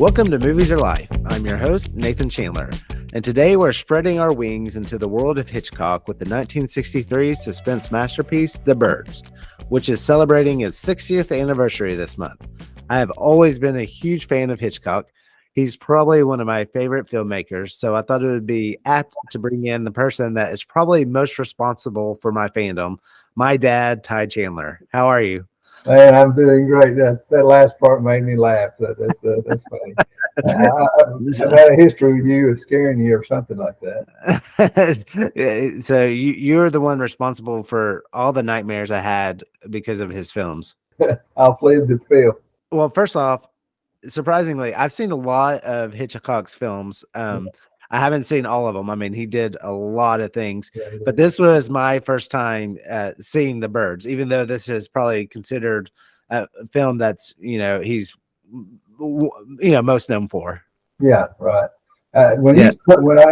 Welcome to Movies Are Life. I'm your host, Nathan Chandler, and today we're spreading our wings into the world of Hitchcock with the 1963 suspense masterpiece, The Birds, which is celebrating its 60th anniversary this month. I have always been a huge fan of Hitchcock. He's probably one of my favorite filmmakers, so I thought it would be apt to bring in the person that is probably most responsible for my fandom, my dad, Ty Chandler. How are you? Man, I'm doing great. That last part made me laugh. That's funny. I've had a history with you of scaring you or something like that. So you're the one responsible for all the nightmares I had because of his films. I'll plead the fifth. Well, first off, surprisingly, I've seen a lot of Hitchcock's films. I haven't seen all of them. I mean, he did a lot of things, but this was my first time seeing The Birds, even though this is probably considered a film that's, he's, most known for. Yeah, right. When I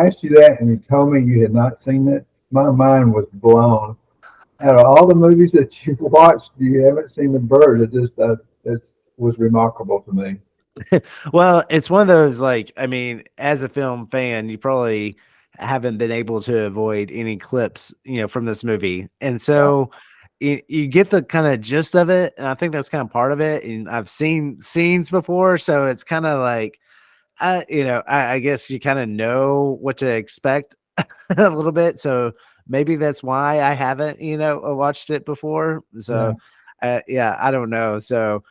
asked you that and you told me you had not seen it, my mind was blown. Out of all the movies that you've watched, you haven't seen The Birds. It was remarkable to me. Well, it's one of those, like, I mean, as a film fan, you probably haven't been able to avoid any clips, from this movie. And so you get the kind of gist of it. And I think that's kind of part of it. And I've seen scenes before. So it's kind of like, I guess you kind of know what to expect a little bit. So maybe that's why I haven't, watched it before. So, I don't know. So,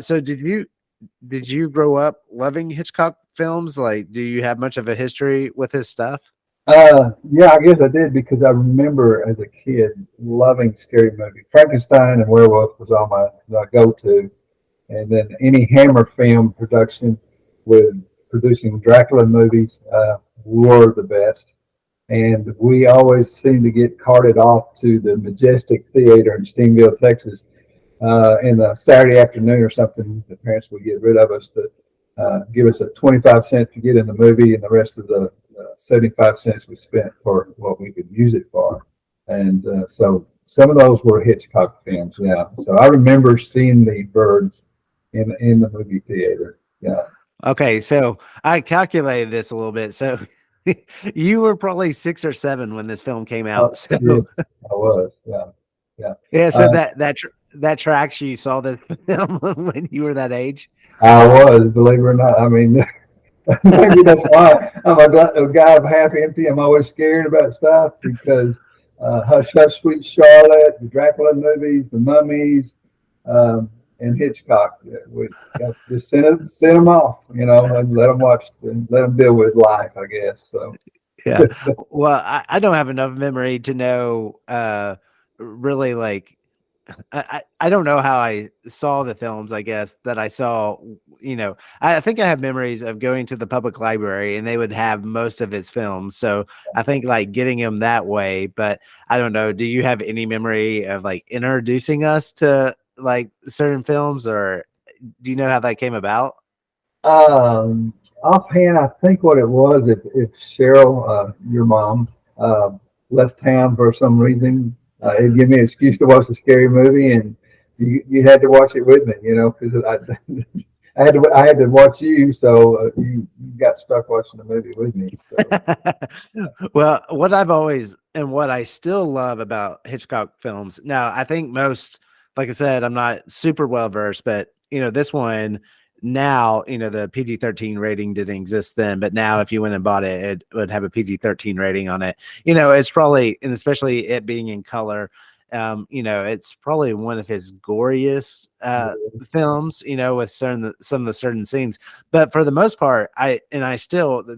So did you grow up loving Hitchcock films? Like, do you have much of a history with his stuff? Yeah, I guess I did because I remember as a kid loving scary movies. Frankenstein and Werewolf was all my go-to. And then any Hammer film production with producing Dracula movies were the best. And we always seemed to get carted off to the Majestic Theater in Stingville, Texas, in a Saturday afternoon or something. The parents would get rid of us to give us a 25 cents to get in the movie, and the rest of the 75 cents we spent for what we could use it for. And so some of those were Hitchcock films. Yeah. So I remember seeing The Birds in the movie theater. Yeah. Okay. So I calculated this a little bit. So you were probably 6 or 7 when this film came out. So I was. Yeah. Yeah. Yeah. So that tracks you saw this film when you were that age. I was, believe it or not. I mean, maybe that's why I'm a guy of half empty. I'm always scared about stuff because Hush Hush Sweet Charlotte, the Dracula movies, the Mummies, and Hitchcock. We just send them off, and let them watch and let them deal with life, I guess. So yeah. Well, I don't have enough memory to know really, like, I don't know how I saw the films, I guess, that I saw. I think I have memories of going to the public library and they would have most of his films. So I think, like, getting him that way, but I don't know. Do you have any memory of, like, introducing us to, like, certain films, or do you know how that came about? Offhand, I think what it was, if Cheryl, your mom, left town for some reason, it'd give me an excuse to watch a scary movie, and you had to watch it with me, because I had to watch you, so you got stuck watching the movie with me. So. Well, what I've always and what I still love about Hitchcock films, now I think most, like I said, I'm not super well versed, but this one now, the PG-13 rating didn't exist then, but now if you went and bought it, it would have a PG-13 rating on it. It's probably, and especially it being in color, it's probably one of his goriest films, with some of the certain scenes. But for the most part, this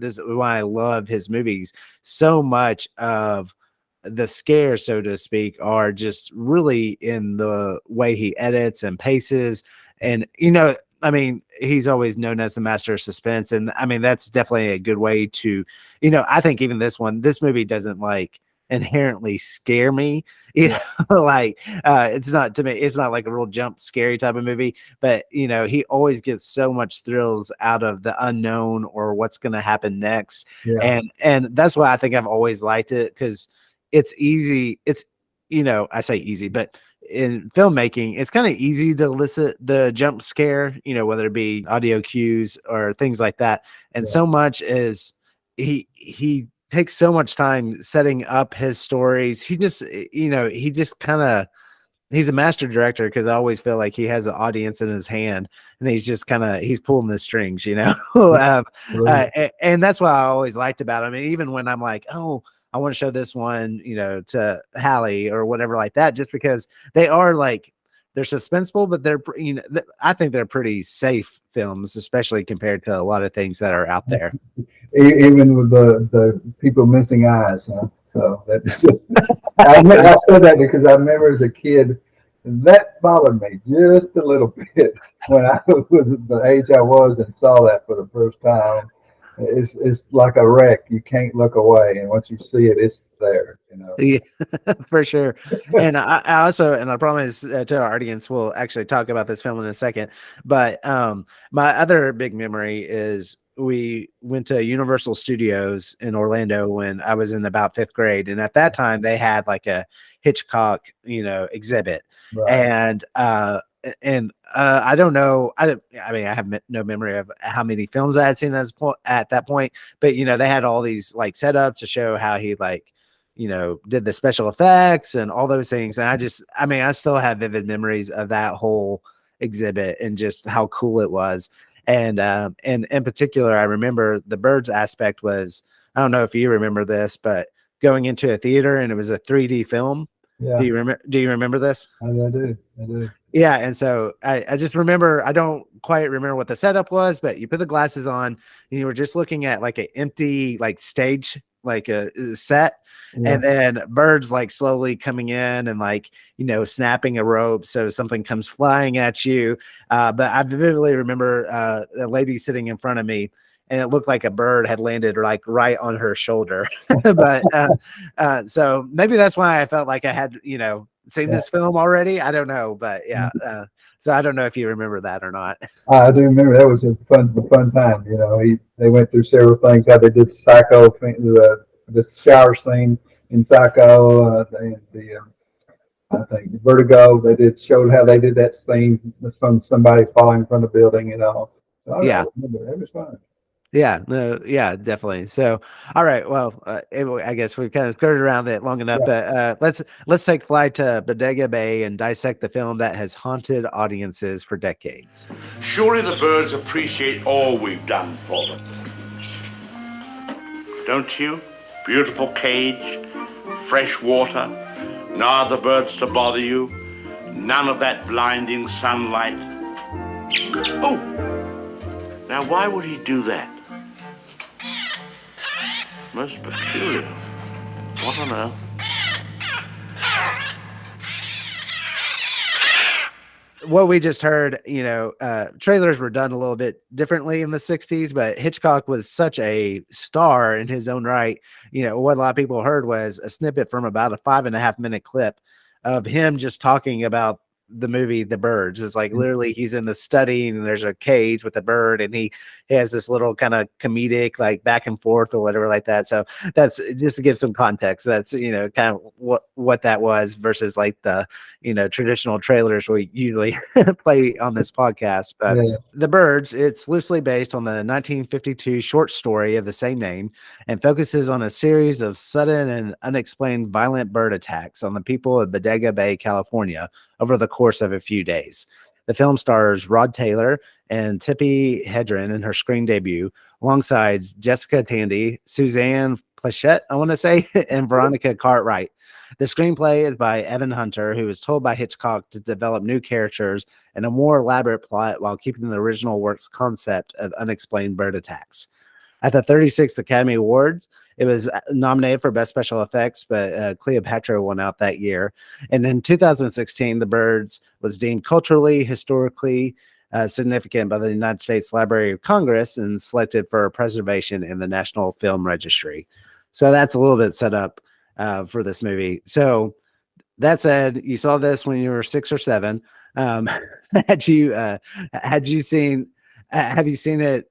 is why I love his movies so much. Of the scares, so to speak, are just really in the way he edits and paces. And I mean, he's always known as the master of suspense, and I mean that's definitely a good way to, I think even this movie doesn't, like, inherently scare me, like, it's not, to me, it's not like a real jump scary type of movie, but he always gets so much thrills out of the unknown or what's going to happen next. And that's why I think I've always liked it, because it's easy. I say easy, but in filmmaking, it's kind of easy to elicit the jump scare, whether it be audio cues or things like that. And Yeah. so much is he takes so much time setting up his stories. He just, he just kind of, he's a master director because I always feel like he has an audience in his hand, and he's just kind of he's pulling the strings, and that's what I always liked about him. And even when I'm like, oh, I want to show this one, to Hallie or whatever like that, just because they are like they're suspenseful, but they're I think they're pretty safe films, especially compared to a lot of things that are out there. Even with the people missing eyes, huh? So that's I said that because I remember as a kid that bothered me just a little bit when I was at the age I was and saw that for the first time. It's like a wreck. You can't look away, and once you see it, it's there. Yeah, for sure. And I also, and I promise to our audience, we'll actually talk about this film in a second. But my other big memory is we went to Universal Studios in Orlando when I was in about 5th grade, and at that time they had like a Hitchcock, exhibit, Right. and I don't know. I mean, I have no memory of how many films I had seen at that point, but they had all these like setups to show how he like, did the special effects and all those things. And I still have vivid memories of that whole exhibit and just how cool it was. And in particular, I remember the birds aspect was, I don't know if you remember this, but going into a theater and it was a 3D film. Yeah. Do you remember this? I do. I do. Yeah, and so I just remember, I don't quite remember what the setup was, but you put the glasses on and you were just looking at like an empty like stage, like a set, Yeah. and then birds like slowly coming in and like, snapping a rope so something comes flying at you. But I vividly remember a lady sitting in front of me, and it looked like a bird had landed like right on her shoulder. But so maybe that's why I felt like I had, seen this film already. I don't know, but yeah. So I don't know if you remember that or not. I do remember that was a fun time. They went through several things. How they did Psycho, the shower scene in Psycho, I think Vertigo. They showed how they did that scene from somebody falling from the building. So I remember it was fun. Yeah, no, yeah, definitely. So, all right. Well, I guess we've kind of skirted around it long enough, but let's take flight to Bodega Bay and dissect the film that has haunted audiences for decades. Surely the birds appreciate all we've done for them. Don't you? Beautiful cage, fresh water, no other birds to bother you, none of that blinding sunlight. Oh, now why would he do that? Most peculiar. What on earth? What we just heard, trailers were done a little bit differently in the 60s, but Hitchcock was such a star in his own right. What a lot of people heard was a snippet from about a 5.5-minute clip of him just talking about the movie The Birds. It's like literally he's in the study and there's a cage with a bird, and he has this little kind of comedic like back and forth or whatever like that. So that's just to give some context. That's kind of what that was versus like the traditional trailers we usually play on this podcast. But The Birds, it's loosely based on the 1952 short story of the same name and focuses on a series of sudden and unexplained violent bird attacks on the people of Bodega Bay, California, over the course of a few days. The film stars Rod Taylor and Tippi Hedren in her screen debut, alongside Jessica Tandy, Suzanne Pleshette, I want to say, and Veronica Cartwright. The screenplay is by Evan Hunter, who was told by Hitchcock to develop new characters and a more elaborate plot while keeping the original work's concept of unexplained bird attacks. At the 36th Academy Awards, it was nominated for Best Special Effects, but Cleopatra won out that year. And in 2016, The Birds was deemed culturally, historically significant by the United States Library of Congress and selected for preservation in the National Film Registry. So that's a little bit set up for this movie. So that said, you saw this when you were 6 or 7. Have you seen it?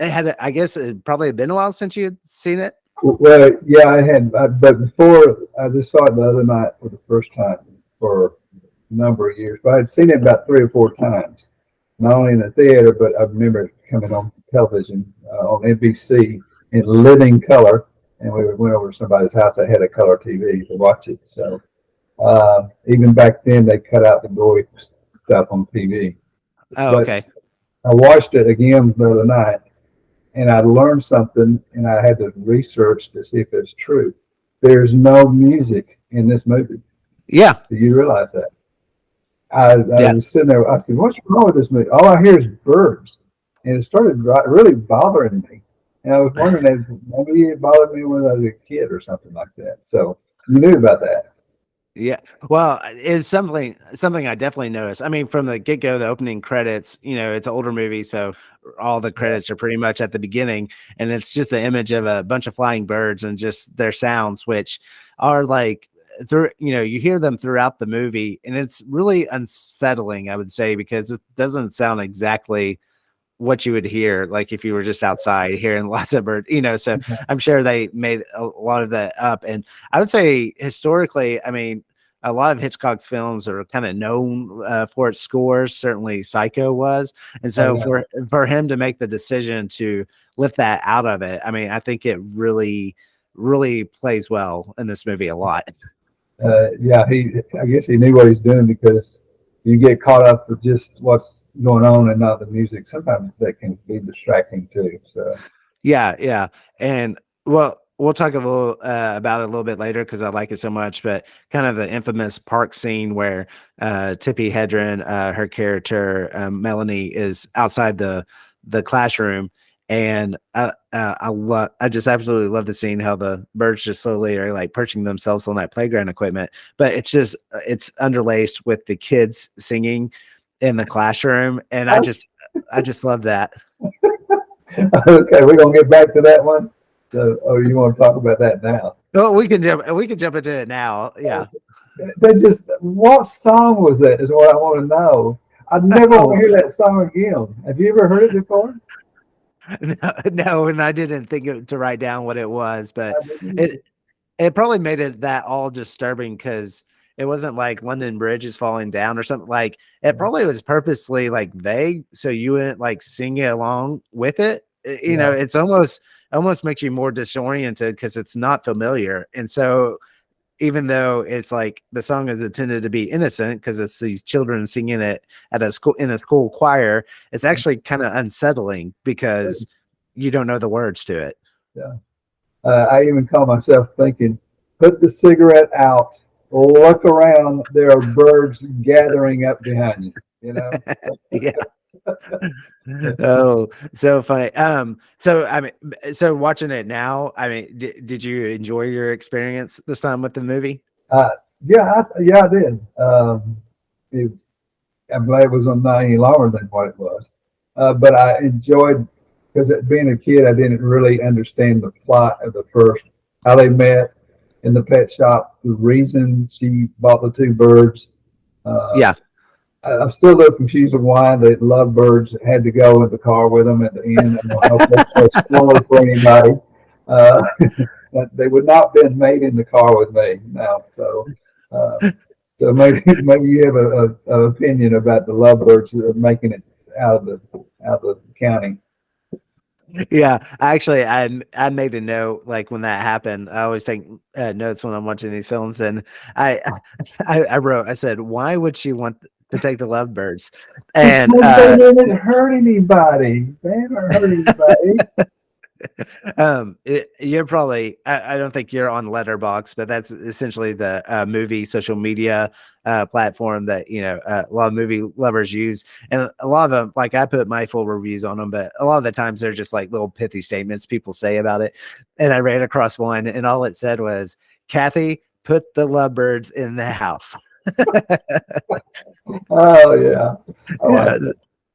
I guess it probably been a while since you had seen it. Well, yeah, I had, but before I just saw it the other night for the first time for number of years, but I'd seen it about 3 or 4 times, not only in the theater, but I remember it coming on television on NBC in living color. And we went over to somebody's house that had a color TV to watch it. So even back then, they cut out the gory stuff on TV. Oh, But okay. I watched it again the other night, and I learned something, and I had to research to see if it's true. There's no music in this movie. Yeah. Do you realize that? I Yeah. was sitting there. I said, "What's wrong with this movie?" All I hear is birds, and it started really bothering me. And I was wondering if maybe it bothered me when I was a kid or something like that. So you knew about that. Yeah. Well, it's something I definitely noticed. I mean, from the get-go, the opening credits, it's an older movie, so all the credits are pretty much at the beginning, and it's just an image of a bunch of flying birds and just their sounds, which are like you hear them throughout the movie, and it's really unsettling, I would say, because it doesn't sound exactly what you would hear like if you were just outside hearing lots of birds, so I'm sure they made a lot of that up. And I would say historically, I mean, a lot of Hitchcock's films are kind of known for its scores. Certainly Psycho was. And Oh, so yeah. for him to make the decision to lift that out of it, I mean, I think it really, really plays well in this movie a lot. Yeah, I guess he knew what he's doing, because you get caught up with just what's going on and not the music. Sometimes that can be distracting too. So Yeah, yeah. And well, we'll talk a little about it a little bit later because I like it so much, but kind of the infamous park scene where Tippi Hedren, her character, Melanie, is outside the classroom. And I just absolutely love the scene how the birds just slowly are like perching themselves on that playground equipment, but it's underlaced with the kids singing in the classroom, and I just love that. okay, we're gonna get back to that one. So, or you want to talk about that now? Oh, we can jump into it now. Yeah. What song was that? Is what I want to know. I never want to hear that song again. Have you ever heard it before? No, and I didn't think to write down what it was, but I didn't either. it probably made it that all disturbing because it wasn't like London Bridge is falling down or something. Like it probably was purposely like vague, so you wouldn't like sing it along with it. Yeah. It's almost makes you more disoriented because it's not familiar. And so even though it's like the song is intended to be innocent because it's these children singing it at a school in a school choir, it's actually kind of unsettling because you don't know the words to it. Yeah. I even caught myself thinking, put the cigarette out, look around, there are birds gathering up behind you, you know? Yeah. Oh, so funny. So I mean, so watching it now, I mean, did you enjoy your experience this time with the movie? Uh, I did. It, I'm glad it was not any longer than what it was. But I enjoyed, because being a kid, I didn't really understand the plot of the first, how they met in the pet shop, the reason she bought the 2 birds. Yeah. I'm still a little confused of why the lovebirds had to go in the car with them at the end. I don't know if that's a spoiler for anybody. Uh, they would not have been made in the car with me now. So maybe you have a opinion about the lovebirds that are making it out of the county. Yeah, actually, I made a note like when that happened. I always take notes when I'm watching these films, and I I said, why would she want to take the lovebirds? And Because they didn't hurt anybody. They haven't hurt anybody. you're probably I don't think you're on Letterbox, but that's essentially the movie social media platform that a lot of movie lovers use, and a lot of them, like, I put my full reviews on them, but a lot of the times they're just like little pithy statements people say about it. And I ran across one, and all it said was, Kathy, put the lovebirds in the house. Oh yeah. Yeah,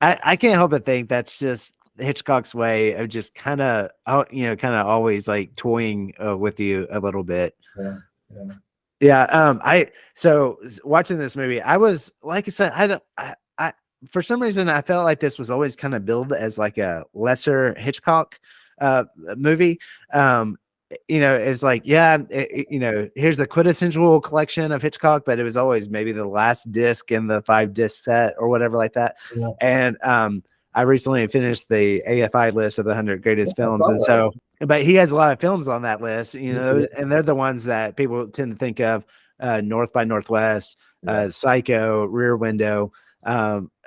I can't help but think that's just Hitchcock's way of just kind of always like toying with you a little bit. Yeah. Yeah. Yeah. Watching this movie, I was, like I said, I for some reason I felt like this was always kind of billed as like a lesser Hitchcock movie. it's like, yeah, here's the quintessential collection of Hitchcock, but it was always maybe the last disc in the 5 disc set or whatever like that. Yeah. And I recently finished the AFI list of the 100 greatest films, and that. so, but he has a lot of films on that list, Yeah. and they're the ones that people tend to think of: North by Northwest, Yeah. Psycho, Rear Window,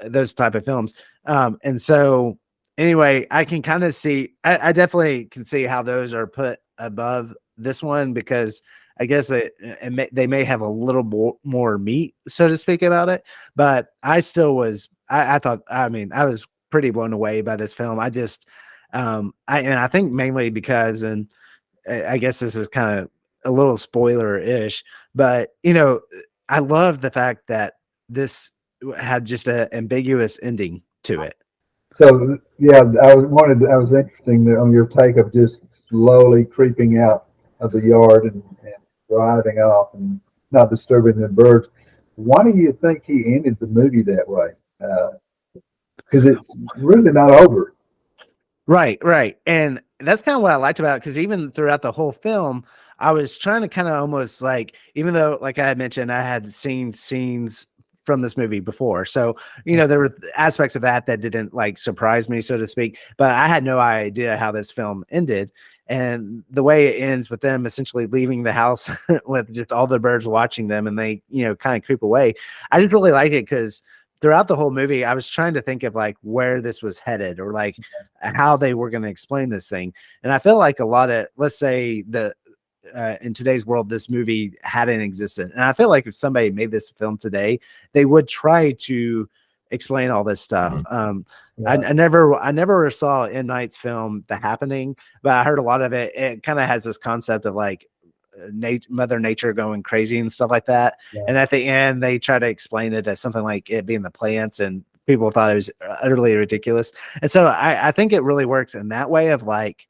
those type of films. And so, anyway, I can kind of see, I definitely can see how those are put above this one, because I guess they may have a little more meat, so to speak, about it. But I still was, I thought, I mean, I was pretty blown away by this film. I just, and I think mainly because, and I guess this is kind of a little spoiler-ish, but I love the fact that this had just an ambiguous ending to it. So yeah, I was interesting on your take of just slowly creeping out of the yard and driving off and not disturbing the birds. Why do you think he ended the movie that way? Because it's really not over. Right. And that's kind of what I liked about it, because even throughout the whole film, I was trying to kind of almost like, even though, like I had mentioned, I had seen scenes from this movie before. So, there were aspects of that didn't like surprise me, so to speak, but I had no idea how this film ended. And the way it ends with them essentially leaving the house with just all the birds watching them, and they, kind of creep away. I just really like it because throughout the whole movie, I was trying to think of like where this was headed, or like how they were going to explain this thing. And I feel like a lot of, let's say in today's world, this movie hadn't existed. And I feel like if somebody made this film today, they would try to explain all this stuff. I never saw M. Night's film, The Happening, but I heard a lot of it. It kind of has this concept of like Mother Nature going crazy and stuff like that. Yeah. And at the end, they try to explain it as something like it being the plants, and people thought it was utterly ridiculous. And so I think it really works in that way of like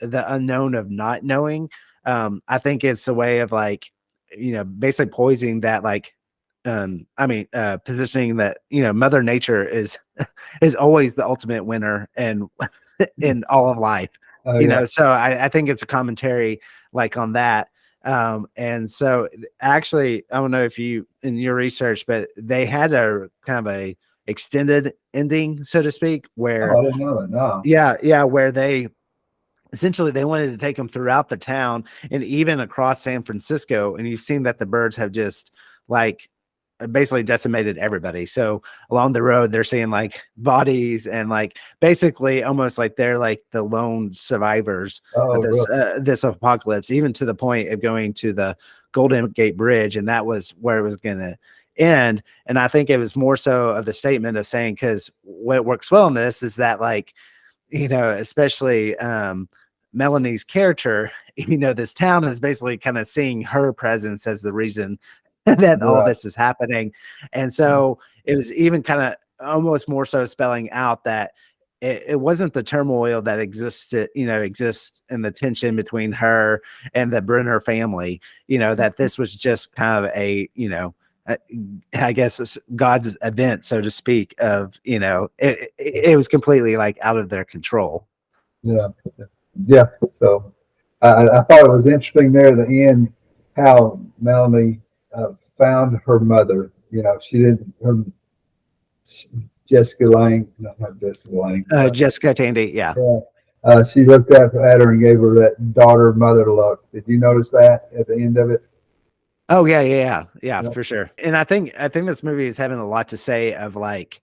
the unknown of not knowing. I think it's a way of like, basically poisoning that, like, positioning that, Mother Nature is always the ultimate winner and in all of life. So I think it's a commentary like on that. And so actually, I don't know if you in your research, but they had a kind of a extended ending, so to speak, where I didn't know that. No. Yeah, where they essentially they wanted to take them throughout the town and even across San Francisco, and you've seen that the birds have just like basically decimated everybody. So along the road, they're seeing like bodies and like basically almost like they're like the lone survivors of this this apocalypse, even to the point of going to the Golden Gate Bridge, and that was where it was going to end. And I think it was more so of the statement of saying, because what works well in this is that, like, especially Melanie's character, this town is basically kind of seeing her presence as the reason that all this is happening. And so it was even kind of almost more so spelling out that it wasn't the turmoil that exists in the tension between her and the Brenner family, that this was just kind of I guess God's event, so to speak, of, it was completely like out of their control. Yeah. So I thought it was interesting there at the end how Melanie found her mother. She didn't. Jessica Lange, not Jessica Lange. Jessica Tandy, yeah. She looked up at her and gave her that daughter-mother look. Did you notice that at the end of it? Oh yeah, for sure. And I think this movie is having a lot to say of like,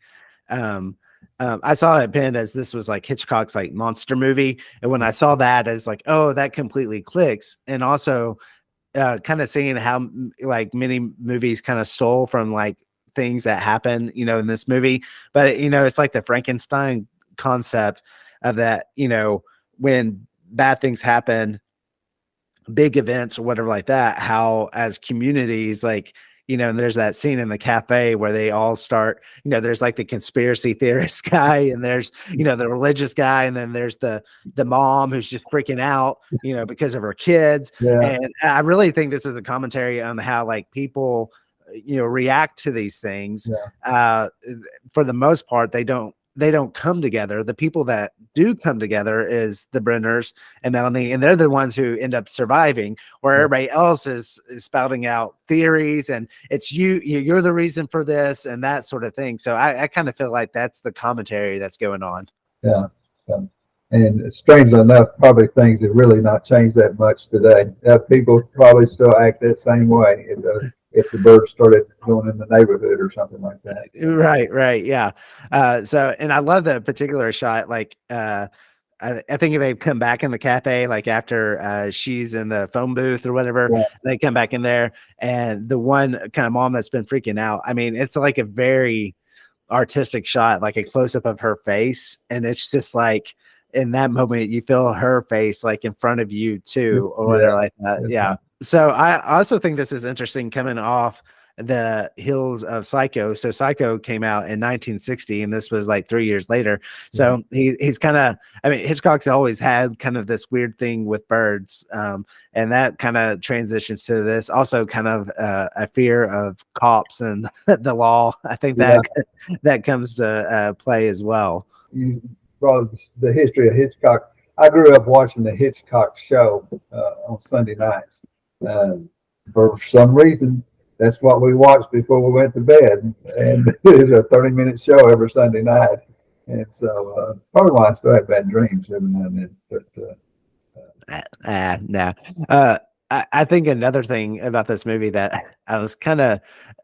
I saw it pinned as this was like Hitchcock's like monster movie, and when I saw that, as like, oh, that completely clicks. And also, kind of seeing how like many movies kind of stole from like things that happen, in this movie. But it's like the Frankenstein concept of that, when bad things happen, big events or whatever like that, how as communities, like, and there's that scene in the cafe where they all start, there's like the conspiracy theorist guy, and there's, the religious guy, and then there's the mom who's just freaking out, because of her kids. Yeah. And I really think this is a commentary on how like people, react to these things. For the most part, they don't they don't come together. The people that do come together is the Brenners and Melanie, and they're the ones who end up surviving, where everybody else is spouting out theories and it's you're the reason for this and that sort of thing. So I kind of feel like that's the commentary that's going on. Yeah. And strangely enough, probably things have really not changed that much today. People probably still act that same way if the birds started going in the neighborhood or something like that. Right. Yeah. So, and I love the particular shot. Like, I think if they come back in the cafe, like after she's in the phone booth or whatever, they come back in there, and the one kind of mom that's been freaking out. I mean, it's like a very artistic shot, like a close up of her face, and it's just like in that moment you feel her face like in front of you too, or whatever like that. Yeah. So I also think this is interesting coming off the heels of Psycho. So Psycho came out in 1960, and this was like 3 years later. So he's kind of, I mean, Hitchcock's always had kind of this weird thing with birds, and that kind of transitions to this. Also, kind of a fear of cops and the law. I think that comes to play as well. You brought the history of Hitchcock. I grew up watching the Hitchcock show on Sunday nights. For some reason, that's what we watched before we went to bed, and it's a 30-minute show every Sunday night. And so probably why I still have bad dreams every now and then. No. I think another thing about this movie that I was kind of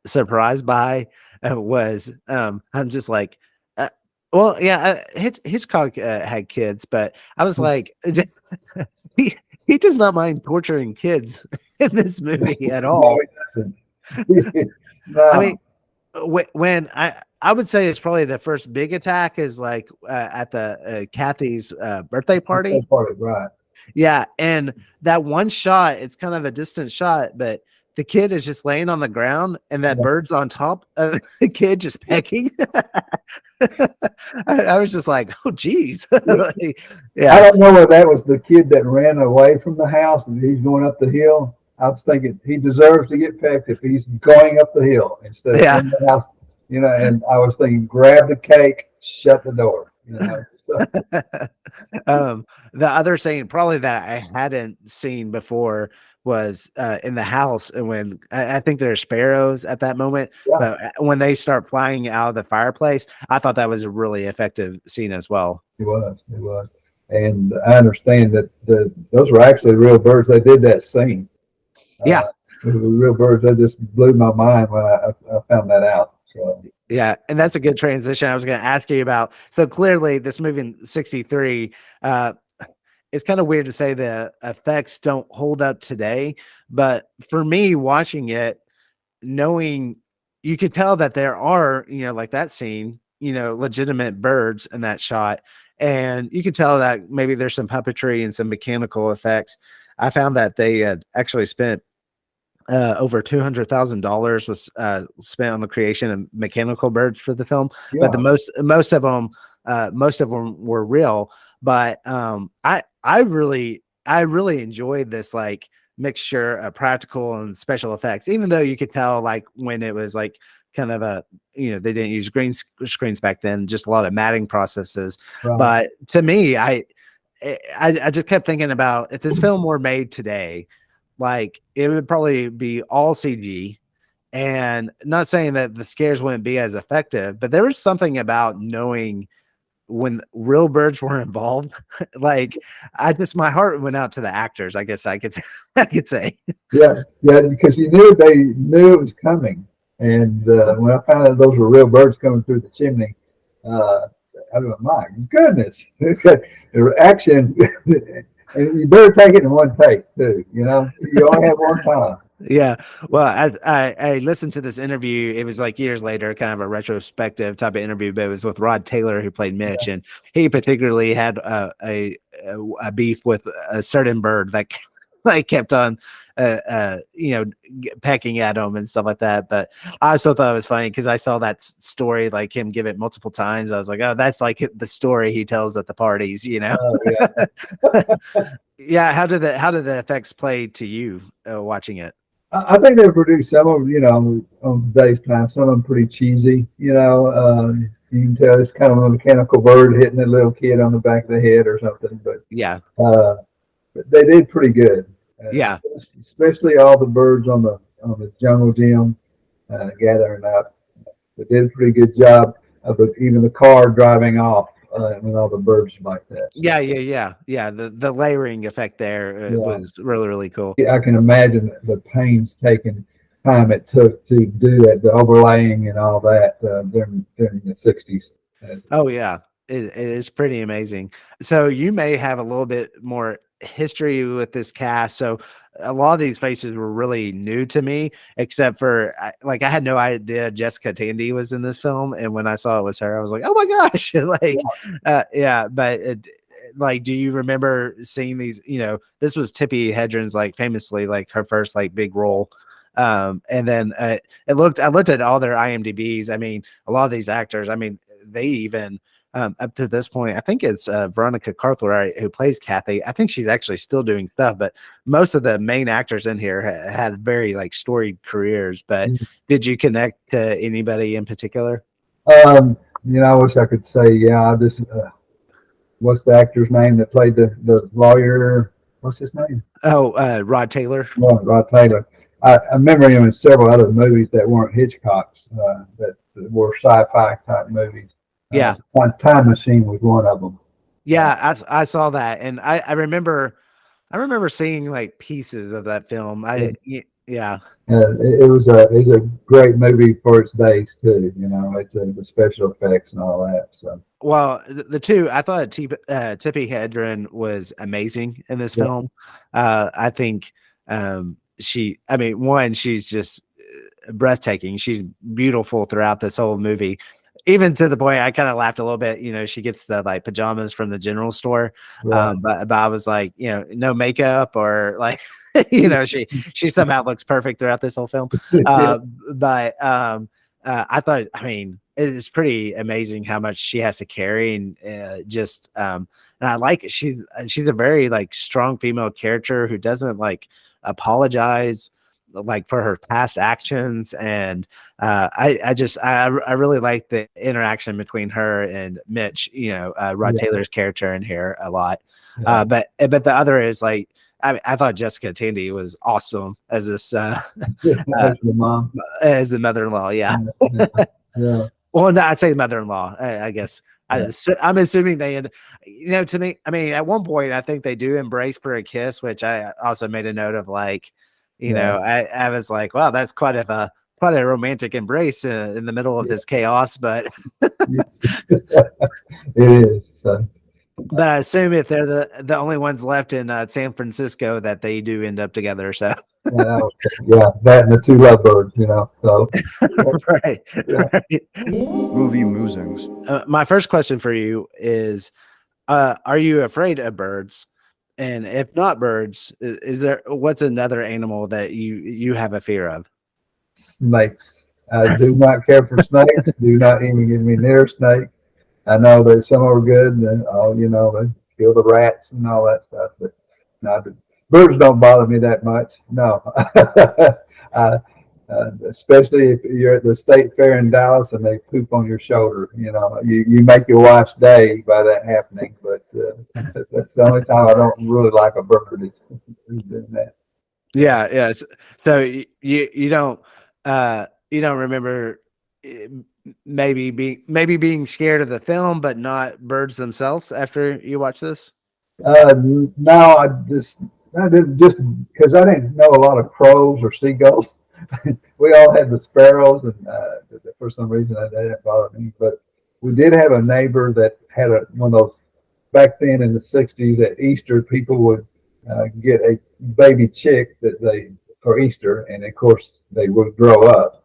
surprised by was I'm just like, Hitchcock had kids, but I was like, just he does not mind torturing kids in this movie at all. No, he doesn't. No. I mean, when I would say it's probably the first big attack is like at the Kathy's birthday party. Right. Yeah, and that one shot, it's kind of a distant shot, but the kid is just laying on the ground, and that bird's on top of the kid just pecking. I was just like, oh, geez. Yeah. I don't know whether that was the kid that ran away from the house and he's going up the hill. I was thinking he deserves to get pecked if he's going up the hill instead of in the house. You know, and I was thinking, grab the cake, shut the door. You know. So. The other scene probably that I hadn't seen before was in the house, and when I think there's sparrows at that moment, but when they start flying out of the fireplace, I thought that was a really effective scene as well. It was, and I understand that those were actually real birds. They did that scene. Yeah, real birds. That just blew my mind when I found that out. So. Yeah, and that's a good transition. I was going to ask you about. So clearly, this movie in '63. It's kind of weird to say the effects don't hold up today, but for me watching it, knowing you could tell that there are, like that scene, legitimate birds in that shot. And you could tell that maybe there's some puppetry and some mechanical effects. I found that they had actually spent over $200,000 was spent on the creation of mechanical birds for the film, but most of them were real. But I really enjoyed this like mixture of practical and special effects, even though you could tell like when it was like kind of a, they didn't use green screens back then, just a lot of matting processes. Right. But to me, I just kept thinking about if this film were made today, like it would probably be all CG, and not saying that the scares wouldn't be as effective, but there was something about knowing when real birds were involved. Like my heart went out to the actors, I guess I could say. Yeah, because they knew it was coming. And when I found out those were real birds coming through the chimney, I was like, my goodness, the action. And you better take it in one take too. You only have one time. Yeah. Well, as I listened to this interview, it was like years later, kind of a retrospective type of interview, but it was with Rod Taylor, who played Mitch, and he particularly had a beef with a certain bird that like kept on pecking at him and stuff like that. But I also thought it was funny because I saw that story, like him give it multiple times. I was like, oh, that's like the story he tells at the parties, Oh, yeah. Yeah. How did the effects play to you watching it? I think they produced some of them, on today's time. Some of them pretty cheesy. You can tell it's kind of a mechanical bird hitting a little kid on the back of the head or something. But Yeah, they did pretty good. yeah, Especially all the birds on the jungle gym gathering up. They did a pretty good job of even the car driving off with all the birds like that. So, yeah. The layering effect there yeah. was really, really cool. I can imagine the painstaking time it took to do that, the overlaying and all that during the 60s. Oh yeah, it is pretty amazing. So you may have a little bit more history with this cast. So a lot of these faces were really new to me, except for I had no idea Jessica Tandy was in this film, and when I saw it was her, I was like, oh my gosh, yeah. But like, do you remember seeing these? This was Tippi Hedren's famously her first big role. And then I looked at all their IMDb's. I mean, a lot of these actors, I mean, they even up to this point, I think it's Veronica Cartwright who plays Kathy. I think she's actually still doing stuff, but most of the main actors in here had very storied careers. But did you connect to anybody in particular? I wish I could say, I just, what's the actor's name that played the lawyer? What's his name? Oh, Rod Taylor. Oh, Rod Taylor. I remember him in several other movies that weren't Hitchcock's, that were sci-fi type movies. Yeah. Time Machine was one of them. Yeah, I saw that, and I remember seeing pieces of that film. Yeah. It was a great movie for its days too. It's the special effects and all that. So. Well, the two, I thought Tippi Hedren was amazing in this film. I think she's just breathtaking. She's beautiful throughout this whole movie, even to the point I kind of laughed a little bit. She gets the pajamas from the general store, Right. but I was like, no makeup or she somehow looks perfect throughout this whole film. But I thought, it's pretty amazing how much she has to carry, and and I like it. She's a very strong female character who doesn't apologize for her past actions, and I really like the interaction between her and Mitch, Rod Taylor's character in here a lot. But the other is I thought Jessica Tandy was awesome as this as the mom, as the mother-in-law. Yeah. Well, no, I'd say mother-in-law, I guess. I'm assuming they end, to me, at one point I think they do embrace for a kiss, which I also made a note of. I was like, wow, that's quite a romantic embrace in the middle of this chaos, but it is. So. But I assume if they're the only ones left in San Francisco, that they do end up together. So that and the two lovebirds, So right. Movie musings. My first question for you is, are you afraid of birds? And if not birds, what's another animal that you have a fear of? Snakes. I do not care for snakes. Do not even get me near a snake. I know that some are good, and they kill the rats and all that stuff. But no, birds don't bother me that much. No, especially if you're at the state fair in Dallas and they poop on your shoulder. You make your wife's day by that happening. But that's the only time I don't really like a bird is doing that. Yeah. So you don't remember maybe being scared of the film, but not birds themselves after you watch this? No, I didn't, just because I didn't know a lot of crows or seagulls. We all had the sparrows, and for some reason that didn't bother me. But we did have a neighbor that had one of those. Back then in the 60s at Easter, people would get a baby chick for Easter, and of course they would grow up.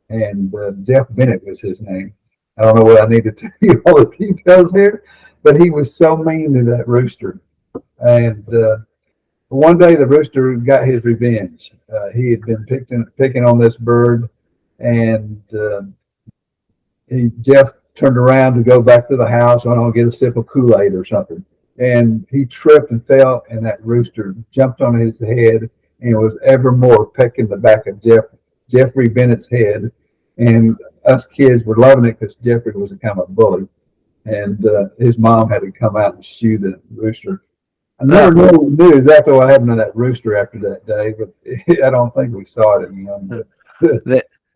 And Jeff Bennett was his name. I don't know what I need to tell you all the details here, but he was so mean to that rooster. And one day the rooster got his revenge. He had been picking on this bird, and Jeff turned around to go back to the house. I don't know, get a sip of Kool-Aid or something. And he tripped and fell, and that rooster jumped on his head and it was evermore pecking the back of Jeffrey Bennett's head. And us kids were loving it because Jeffrey was a kind of a bully. And his mom had to come out and shoo the rooster. I never knew exactly what happened to that rooster after that day, but I don't think we saw it again.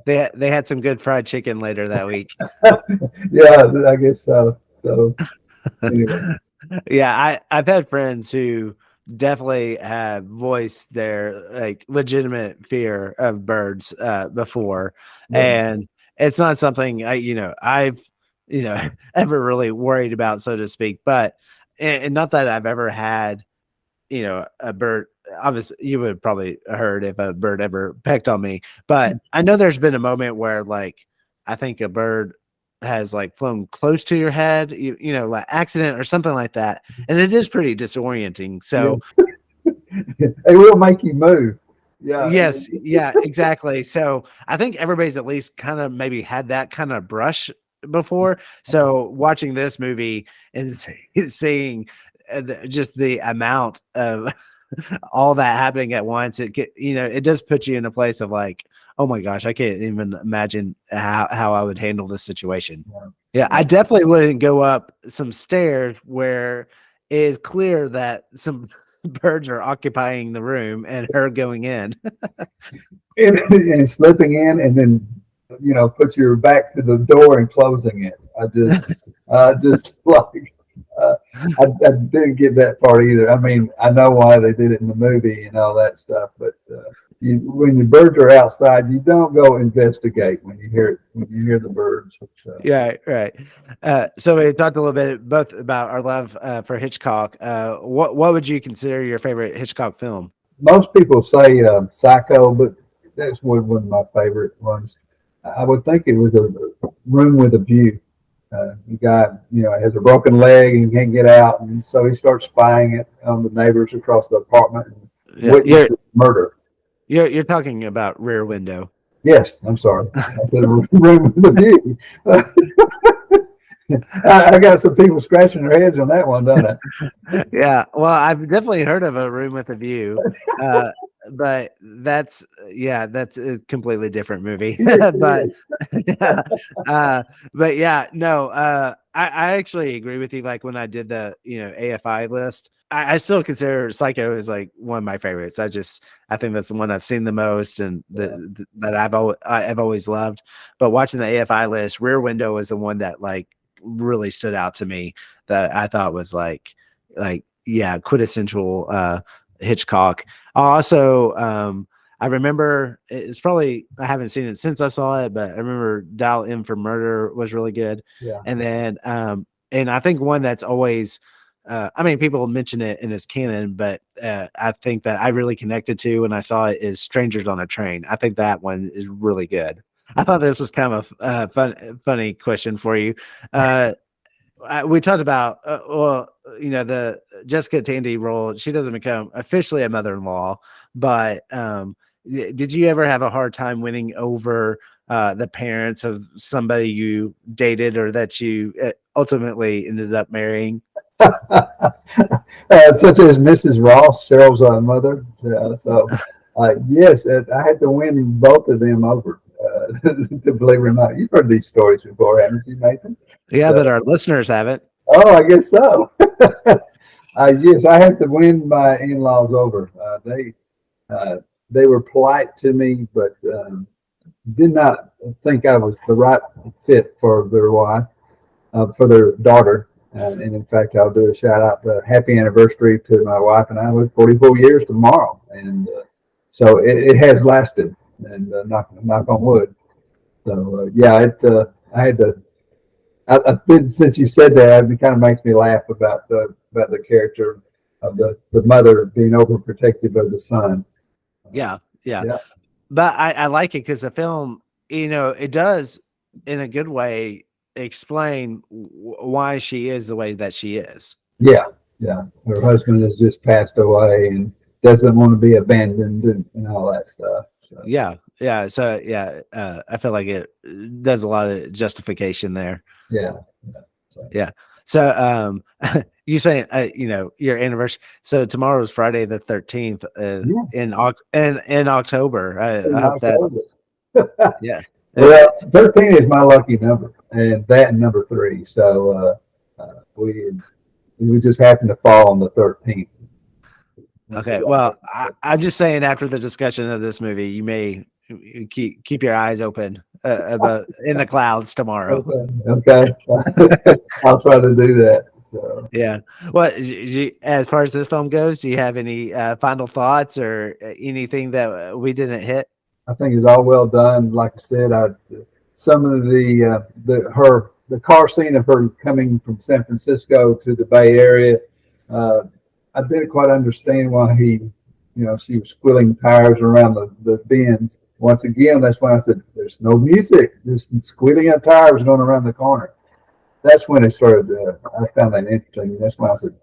They had some good fried chicken later that week. Yeah, I guess so. So anyway. Yeah, I've had friends who definitely have voiced their like legitimate fear of birds before, and it's not something I've ever really worried about, so to speak. But and not that I've ever had a bird. Obviously, you would have probably heard if a bird ever pecked on me, but I know there's been a moment where like I think a bird has like flown close to your head, like accident or something like that, and it is pretty disorienting. So it will make you move. Yeah. Yes, yeah, exactly. So I think everybody's at least kind of maybe had that kind of brush before. So watching this movie and seeing just the amount of all that happening at once, it does put you in a place of like, oh my gosh, I can't even imagine how I would handle this situation. Yeah, I definitely wouldn't go up some stairs where it is clear that some birds are occupying the room and her going in. and slipping in and then put your back to the door and closing it. I just like I didn't get that part either. I mean, I know why they did it in the movie and all that stuff, but when the birds are outside, you don't go investigate when you hear the birds. Yeah, right. So we talked a little bit both about our love for Hitchcock. What would you consider your favorite Hitchcock film? Most people say Psycho, but that's one of my favorite ones. I would think it was A Room with a View. The guy, has a broken leg and can't get out, and so he starts spying it on the neighbors across the apartment and witnesses murder. You're talking about Rear Window. Yes, I'm sorry. I said A Room with a View. I got some people scratching their heads on that one, don't I? Yeah, well, I've definitely heard of A Room with a View, but that's a completely different movie. but yeah, no, I actually agree with you. Like when I did the AFI list, I still consider Psycho as like one of my favorites. I think that's the one I've seen the most and that I've always loved. But watching the AFI list, Rear Window is the one that like really stood out to me that I thought was like quintessential Hitchcock. Also, I remember it's probably I haven't seen it since I saw it, but I remember Dial M for Murder was really good. Yeah. And then and I think one that's always I mean, people mention it in its canon, but I think that I really connected to when I saw it is Strangers on a Train. I think that one is really good. I thought this was kind of a funny question for you. We talked about, the Jessica Tandy role. She doesn't become officially a mother-in-law, but did you ever have a hard time winning over the parents of somebody you dated or that you ultimately ended up marrying? Such as Mrs. Ross, Cheryl's mother. So, yes, I had to win both of them over. To believe it or not, you've heard these stories before, haven't you, Nathan? Yeah, but our listeners haven't. Oh, I guess so. Yes, I had to win my in-laws over. They were polite to me, but did not think I was the right fit for their wife, for their daughter. And in fact, I'll do a shout out to happy anniversary to my wife and I. With 44 years tomorrow, and so it has lasted. And knock on wood. So I had to. I think since you said that, it kind of makes me laugh about the character of the mother being overprotective of the son. Yeah. But I like it because the film, it does in a good way explain why she is the way that she is. Yeah. Her husband has just passed away and doesn't want to be abandoned and all that stuff. So. Yeah. So I feel like it does a lot of justification there. Yeah. Yeah. So, you saying, your anniversary. So tomorrow's Friday the 13th, Yeah, in October. I in hope that's, October. yeah. Uh, Well, 13 is my lucky number, and that and number three. So we just happened to fall on the 13th. okay. Well, I'm just saying after the discussion of this movie, you may keep your eyes open about in the clouds tomorrow. Okay. I'll try to do that. So Yeah. What as far as this film goes, do you have any final thoughts or anything that we didn't hit? I think it's all well done. Like I said, some of the car scene of her coming from San Francisco to the Bay Area. Uh, I didn't quite understand why she was squealing tires around the bends. Once again, that's when I said, "There's no music, just squealing of tires going around the corner." That's when it started. I found that interesting. That's when I said,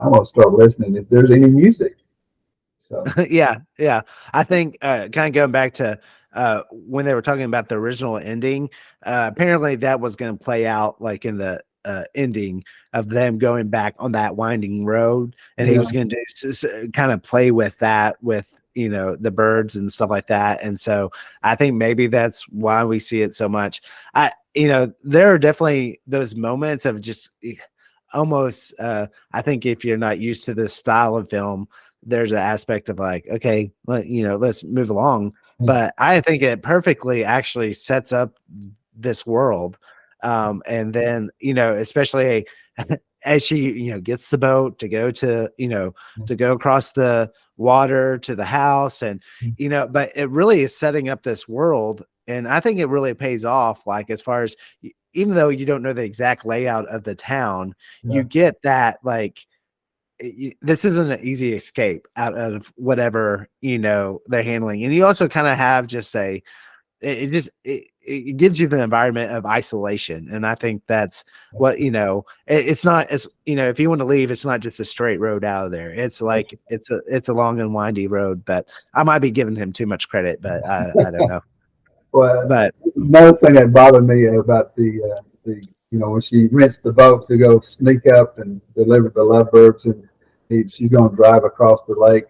"I'm going to start listening if there's any music." So Yeah, yeah. I think kind of going back to when they were talking about the original ending, apparently that was going to play out like in the ending of them going back on that winding road, and he yeah, was going to kind of play with that with the birds and stuff like that. And so I think maybe that's why we see it so much. There are definitely those moments of just almost I think if you're not used to this style of film, there's an aspect of like, okay, let's move along. But I think it perfectly actually sets up this world. And then, especially as she, gets the boat to go to go across the water to the house, and but it really is setting up this world. And I think it really pays off, like as far as even though you don't know the exact layout of the town, yeah, you get that like this isn't an easy escape out of whatever they're handling. And you also kind of have just it gives you the environment of isolation. And I think that's what it's not as if you want to leave, it's not just a straight road out of there. It's like it's a long and windy road. But I might be giving him too much credit, but I don't know. well, But another thing that bothered me about the when she rents the boat to go sneak up and deliver the lovebirds, and she's going to drive across the lake.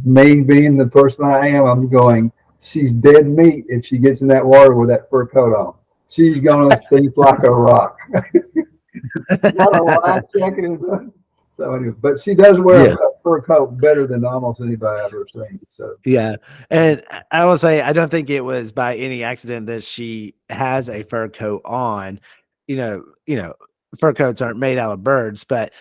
Me being the person I am, I'm going. She's dead meat if she gets in that water with that fur coat on. She's going to sink like a rock. Not a life jacket. So anyway, but she does wear a fur coat better than almost anybody I've ever seen. So yeah, and I will say I don't think it was by any accident that she has a fur coat on. Fur coats aren't made out of birds, but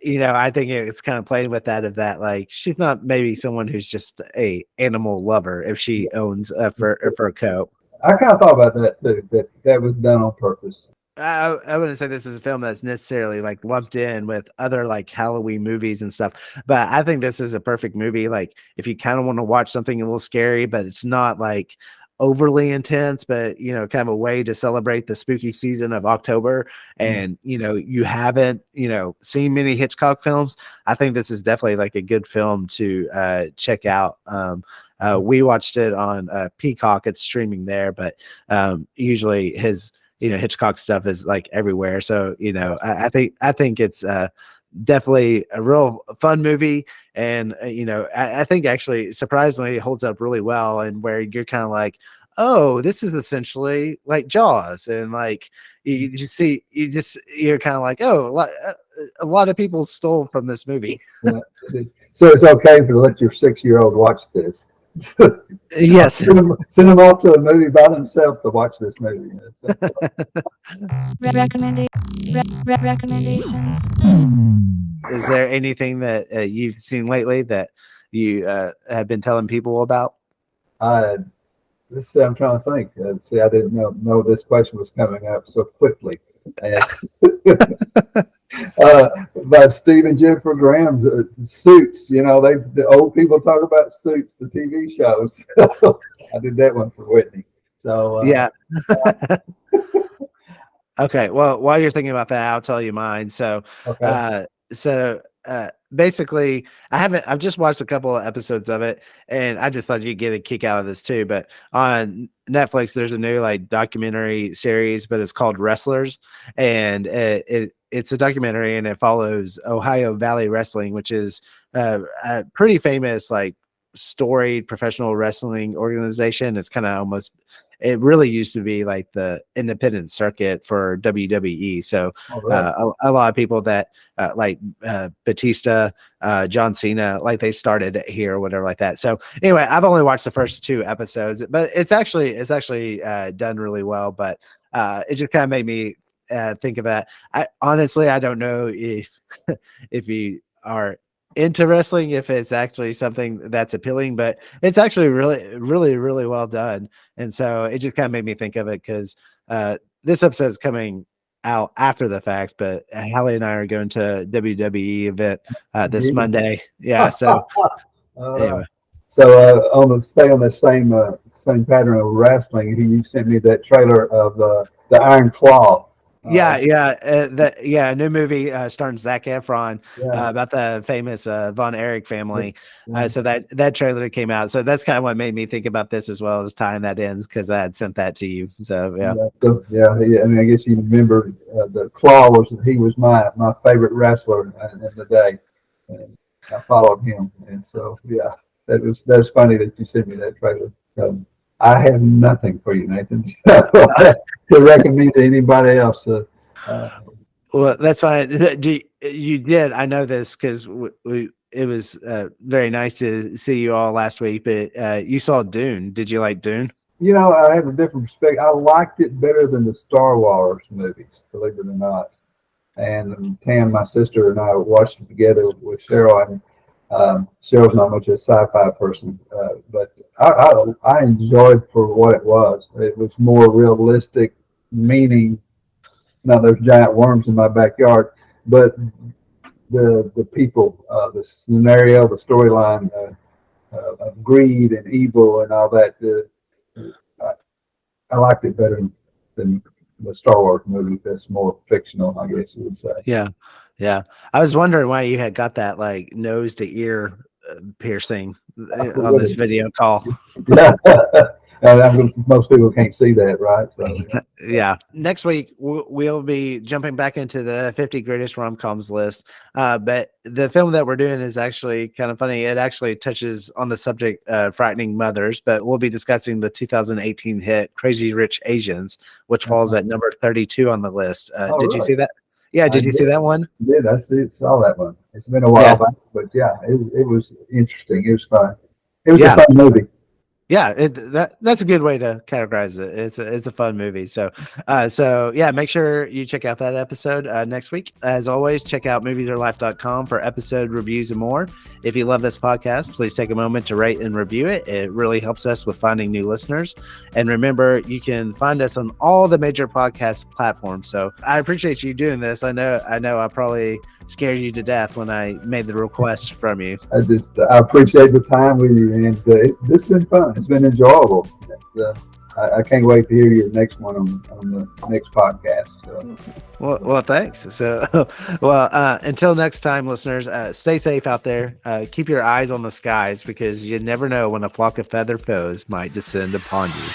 yeah, I think it's kind of playing with that of that, like she's not maybe someone who's just a animal lover if she owns a fur coat. I kind of thought about that too. That was done on purpose. I wouldn't say this is a film that's necessarily like lumped in with other like Halloween movies and stuff, but I think this is a perfect movie. Like if you kind of want to watch something a little scary, but it's not like overly intense, but kind of a way to celebrate the spooky season of October. And you haven't seen many Hitchcock films. I think this is definitely like a good film to check out. We watched it on Peacock. It's streaming there, but usually his Hitchcock stuff is like everywhere. So, I think it's definitely a real fun movie. And, I think actually surprisingly it holds up really well, and where you're kind of like, oh, this is essentially like Jaws. And like, you're kind of like, oh, a lot of people stole from this movie. Yeah. So it's okay to let your 6-year-old watch this. Yes. Send them off to a movie by themselves to watch this movie. Recommendations. Is there anything that you've seen lately that you have been telling people about? I'm trying to think. See, I didn't know this question was coming up so quickly. By Steve and Jennifer Graham's Suits. The old people talk about Suits, the TV shows. I did that one for Whitney. So yeah. Okay. Well, while you're thinking about that, I'll tell you mine. So, okay. the basically, I've just watched a couple of episodes of it, and I just thought you'd get a kick out of this too. But on Netflix, there's a new like documentary series, but it's called Wrestlers, and it's a documentary, and it follows Ohio Valley Wrestling, which is a pretty famous like storied professional wrestling organization. It's kind of almost, it really used to be like the independent circuit for WWE. So a lot of people that like Batista, John Cena, like they started it here or whatever like that. So anyway, I've only watched the first 2 episodes, but it's actually done really well. But it just kind of made me think of that. I honestly, I don't know if if you are into wrestling, if it's actually something that's appealing, but it's actually really well done. And so it just kind of made me think of it because this episode is coming out after the fact, but Hallie and I are going to WWE event this Monday. Yeah. So anyway. So stay on the same pattern of wrestling. You sent me that trailer of the Iron Claw. A new movie starring Zac Efron about the famous Von Erich family. So that trailer came out. So that's kind of what made me think about this as well as tying that in because I had sent that to you. So I mean, I guess you remember the Claw he was my favorite wrestler in the day, and I followed him, and so that's funny that you sent me that trailer. I have nothing for you, Nathan, to recommend to anybody else. Well, that's fine. You did. I know this because it was very nice to see you all last week. But you saw Dune. Did you like Dune? I have a different perspective. I liked it better than the Star Wars movies, believe it or not. And Tam, my sister, and I watched it together with Cheryl. And Cheryl's not much of a sci-fi person, but I enjoyed for what it was. It was more realistic, meaning. Now there's giant worms in my backyard, but the people, the scenario, the storyline of greed and evil and all that, I liked it better than the Star Wars movie. That's more fictional, I guess you would say. Yeah. I was wondering why you had got that like nose to ear piercing on this video call. Yeah. Most people can't see that, right? So yeah. Next week we'll be jumping back into the 50 greatest rom-coms list. But the film that we're doing is actually kind of funny. It actually touches on the subject frightening mothers, but we'll be discussing the 2018 hit Crazy Rich Asians, which falls at number 32 on the list. Did you see that? Yeah, did you see that one? Yeah, saw that one. It's been a while back, but it was interesting. It was fun. It was a fun movie. Yeah, that's a good way to categorize it. It's a fun movie. So make sure you check out that episode next week. As always, check out movietheirlife.com for episode reviews and more. If you love this podcast, please take a moment to rate and review it. It really helps us with finding new listeners. And remember, you can find us on all the major podcast platforms. So I appreciate you doing this. I know I probably scared you to death when I made the request from you. I appreciate the time with you, and this has been fun. It's been enjoyable. I can't wait to hear your next one on the next podcast. So. Well, thanks. So, until next time, listeners, stay safe out there. Keep your eyes on the skies because you never know when a flock of feathered foes might descend upon you.